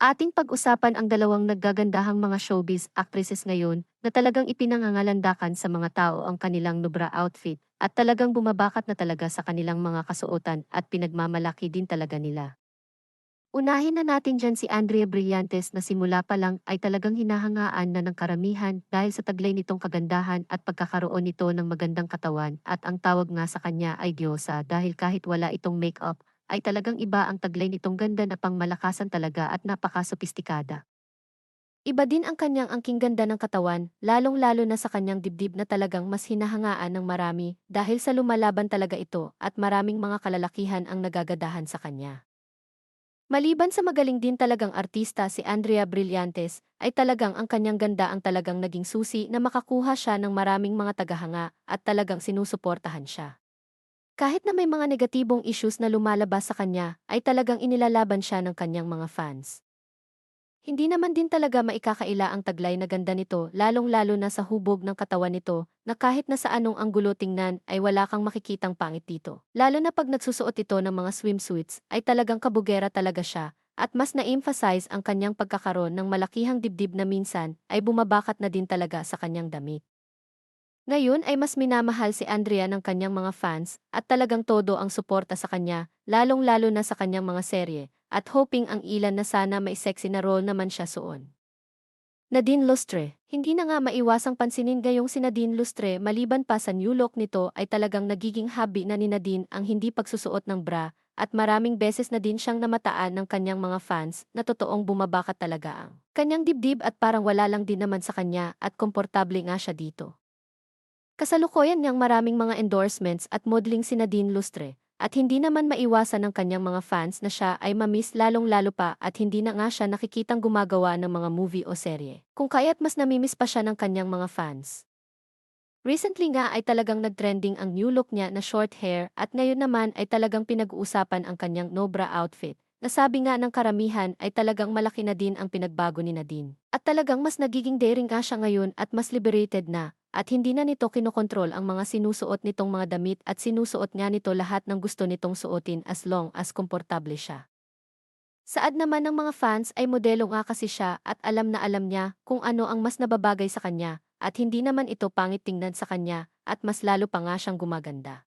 Ating pag-usapan ang dalawang naggagandahang mga showbiz actresses ngayon na talagang ipinangangalandakan sa mga tao ang kanilang nubra outfit at talagang bumabakat na talaga sa kanilang mga kasuotan at pinagmamalaki din talaga nila. Unahin na natin dyan si Andrea Brillantes na simula pa lang ay talagang hinahangaan na ng karamihan dahil sa taglay nitong kagandahan at pagkakaroon nito ng magandang katawan at ang tawag nga sa kanya ay Diyosa dahil kahit wala itong makeup ay talagang iba ang taglay nitong ganda na pangmalakasan talaga at napaka-sopistikada. Iba din ang kanyang angking ganda ng katawan, lalong-lalo na sa kanyang dibdib na talagang mas hinahangaan ng marami dahil sa lumalaban talaga ito at maraming mga kalalakihan ang nagagadahan sa kanya. Maliban sa magaling din talagang artista si Andrea Brillantes, ay talagang ang kanyang ganda ang talagang naging susi na makakuha siya ng maraming mga tagahanga at talagang sinusuportahan siya. Kahit na may mga negatibong issues na lumalabas sa kanya, ay talagang inilalaban siya ng kanyang mga fans. Hindi naman din talaga maikakaila ang taglay na ganda nito lalong-lalo na sa hubog ng katawan nito na kahit na sa anong anggulo tingnan ay wala kang makikitang pangit dito. Lalo na pag nagsusuot ito ng mga swimsuits ay talagang kabugera talaga siya at mas na-emphasize ang kanyang pagkakaroon ng malakihang dibdib na minsan ay bumabakat na din talaga sa kanyang damit. Ngayon ay mas minamahal si Andrea ng kanyang mga fans at talagang todo ang suporta sa kanya, lalong-lalo na sa kanyang mga serye, at hoping ang ilan na sana may sexy na role naman siya soon. Nadine Lustre, hindi na nga maiwasang pansinin gayong si Nadine Lustre maliban pa sa new look nito ay talagang nagiging hobby na ni Nadine ang hindi pagsusuot ng bra at maraming beses na din siyang namataan ng kanyang mga fans na totoong bumabakat talaga ang kanyang dibdib at parang wala lang din naman sa kanya at komportable nga siya dito. Kasalukuyan niyang maraming mga endorsements at modeling si Nadine Lustre, at hindi naman maiwasan ng kanyang mga fans na siya ay mamiss lalong-lalo pa at hindi na nga siya nakikitang gumagawa ng mga movie o serye. Kung kaya't mas namimiss pa siya ng kanyang mga fans. Recently nga ay talagang nagtrending ang new look niya na short hair at ngayon naman ay talagang pinag-uusapan ang kanyang no-bra outfit. Nasabi nga ng karamihan ay talagang malaki na din ang pinagbago ni Nadine. At talagang mas nagiging daring nga siya ngayon at mas liberated na. At hindi na nito kinokontrol ang mga sinusuot nitong mga damit at sinusuot nga nito lahat ng gusto nitong suotin as long as komportable siya. Saad naman ng mga fans ay modelo nga kasi siya at alam na alam niya kung ano ang mas nababagay sa kanya at hindi naman ito pangit tingnan sa kanya at mas lalo pa nga siyang gumaganda.